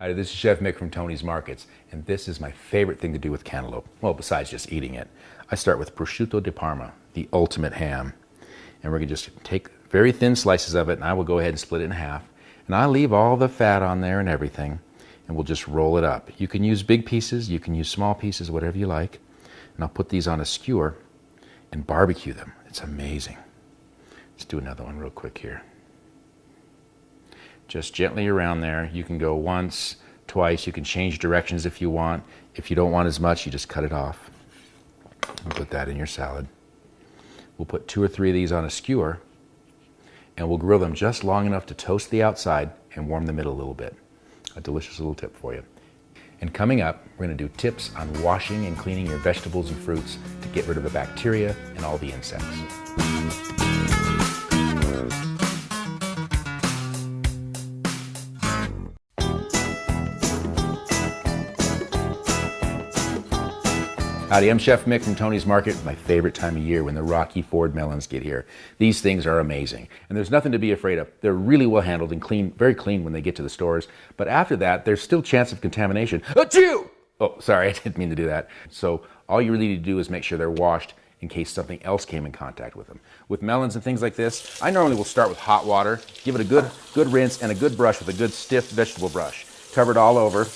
Hi, this is Chef Mick from Tony's Markets, and this is my favorite thing to do with cantaloupe. Well, besides just eating it. I start with prosciutto di Parma, the ultimate ham. And we're going to just take very thin slices of it, and I will go ahead and split it in half. And I'll leave all the fat on there and everything, and we'll just roll it up. You can use big pieces, you can use small pieces, whatever you like. And I'll put these on a skewer and barbecue them. It's amazing. Let's do another one real quick here. Just gently around there. You can go once, twice. You can change directions if you want. If you don't want as much, you just cut it off. And put that in your salad. We'll put 2 or 3 of these on a skewer, and we'll grill them just long enough to toast the outside and warm the middle a little bit. A delicious little tip for you. And coming up, we're going to do tips on washing and cleaning your vegetables and fruits to get rid of the bacteria and all the insects. Howdy, I'm Chef Mick from Tony's Market. My favorite time of year when the Rocky Ford melons get here. These things are amazing, and there's nothing to be afraid of. They're really well handled and clean, very clean when they get to the stores. But after that, there's still chance of contamination. Achoo! Oh, sorry, I didn't mean to do that. So all you really need to do is make sure they're washed in case something else came in contact with them. With melons and things like this, I normally will start with hot water, give it a good rinse and a good brush with a good stiff vegetable brush. Cover it all over.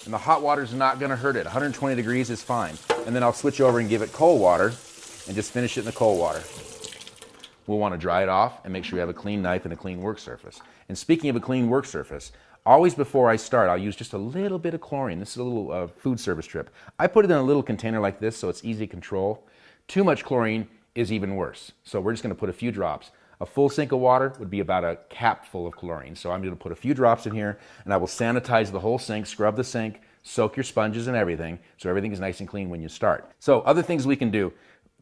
And the hot water is not going to hurt it. 120 degrees is fine. And then I'll switch over and give it cold water and just finish it in the cold water. We'll want to dry it off and make sure we have a clean knife and a clean work surface. And speaking of a clean work surface, always before I start, I'll use just a little bit of chlorine. This is a little food service trip. I put it in a little container like this so it's easy to control. Too much chlorine is even worse. So we're just going to put a few drops. A full sink of water would be about a cap full of chlorine. So I'm going to put a few drops in here, and I will sanitize the whole sink, scrub the sink, soak your sponges and everything, so everything is nice and clean when you start. So other things we can do,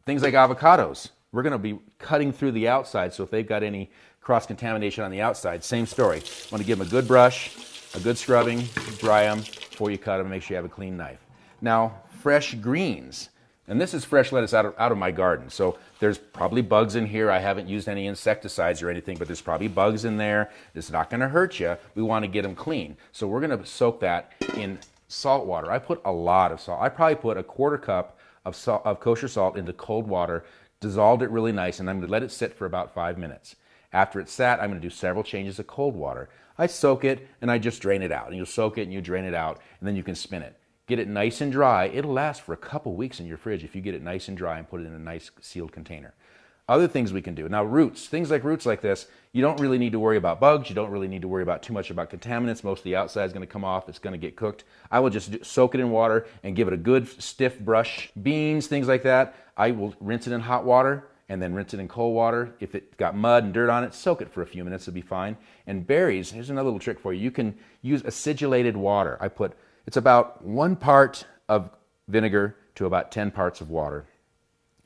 things like avocados. We're going to be cutting through the outside, so if they've got any cross-contamination on the outside, same story. You want to give them a good brush, a good scrubbing, dry them before you cut them, and make sure you have a clean knife. Now, fresh greens. And this is fresh lettuce out of my garden. So there's probably bugs in here. I haven't used any insecticides or anything, but there's probably bugs in there. It's not going to hurt you. We want to get them clean. So we're going to soak that in salt water. I put a lot of salt. I probably put a 1/4 cup of kosher salt into cold water, dissolved it really nice, and I'm going to let it sit for about 5 minutes. After it's sat, I'm going to do several changes of cold water. I soak it and I just drain it out. And you'll soak it and you drain it out, and then you can spin it. Get it nice and dry. It'll last for a couple weeks in your fridge if you get it nice and dry and put it in a nice sealed container. Other things we can do. Now roots, things like roots like this, you don't really need to worry about bugs. You don't really need to worry about too much about contaminants. Most of the outside is going to come off. It's going to get cooked. I will just soak it in water and give it a good stiff brush. Beans, things like that, I will rinse it in hot water and then rinse it in cold water. If it got mud and dirt on it, soak it for a few minutes. It'll be fine. And berries, here's another little trick for you. You can use acidulated water. It's about 1 part of vinegar to about 10 parts of water.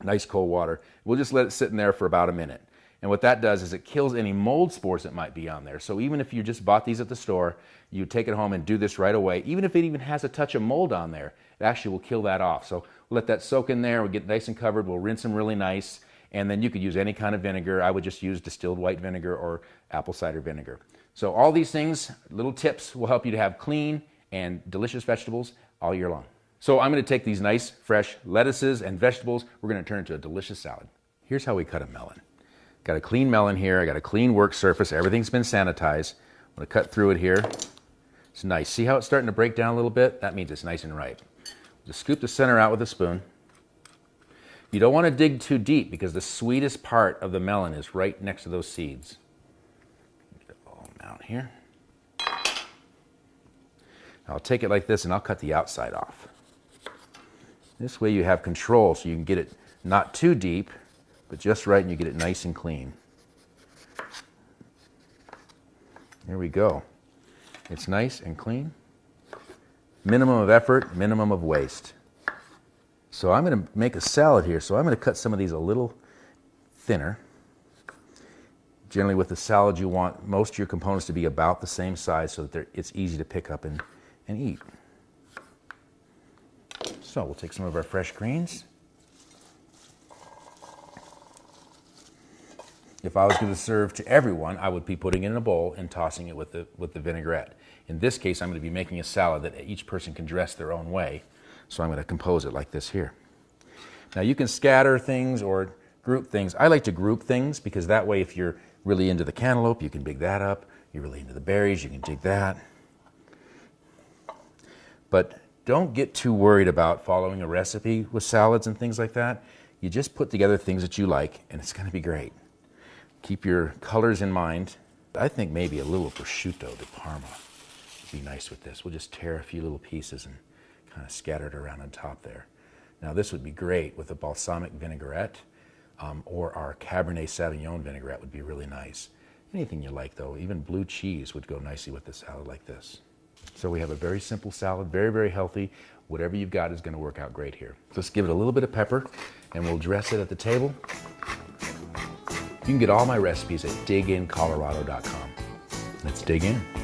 Nice cold water. We'll just let it sit in there for about a minute. And what that does is it kills any mold spores that might be on there. So even if you just bought these at the store, you take it home and do this right away. Even if it even has a touch of mold on there, it actually will kill that off. So we'll let that soak in there. We'll get nice and covered. We'll rinse them really nice. And then you could use any kind of vinegar. I would just use distilled white vinegar or apple cider vinegar. So all these things, little tips, will help you to have clean and delicious vegetables all year long. So I'm going to take these nice, fresh lettuces and vegetables. We're going to turn into a delicious salad. Here's how we cut a melon. Got a clean melon here. I got a clean work surface. Everything's been sanitized. I'm going to cut through it here. It's nice. See how it's starting to break down a little bit? That means it's nice and ripe. Just scoop the center out with a spoon. You don't want to dig too deep because the sweetest part of the melon is right next to those seeds. Get it all out here. I'll take it like this and I'll cut the outside off. This way you have control so you can get it not too deep, but just right, and you get it nice and clean. There we go. It's nice and clean. Minimum of effort, minimum of waste. So I'm going to make a salad here, so I'm going to cut some of these a little thinner. Generally with the salad you want most of your components to be about the same size so that it's easy to pick up and eat. So we'll take some of our fresh greens. If I was going to serve to everyone, I would be putting it in a bowl and tossing it with the vinaigrette. In this case, I'm going to be making a salad that each person can dress their own way. So I'm going to compose it like this here. Now you can scatter things or group things. I like to group things because that way if you're really into the cantaloupe, you can dig that up. You're really into the berries, you can dig that. But don't get too worried about following a recipe with salads and things like that. You just put together things that you like and it's going to be great. Keep your colors in mind. I think maybe a little prosciutto di Parma would be nice with this. We'll just tear a few little pieces and kind of scatter it around on top there. Now this would be great with a balsamic vinaigrette or our Cabernet Sauvignon vinaigrette would be really nice. Anything you like though, even blue cheese would go nicely with a salad like this. So we have a very simple salad, very, very healthy. Whatever you've got is going to work out great here. Let's give it a little bit of pepper and we'll dress it at the table. You can get all my recipes at digincolorado.com. Let's dig in.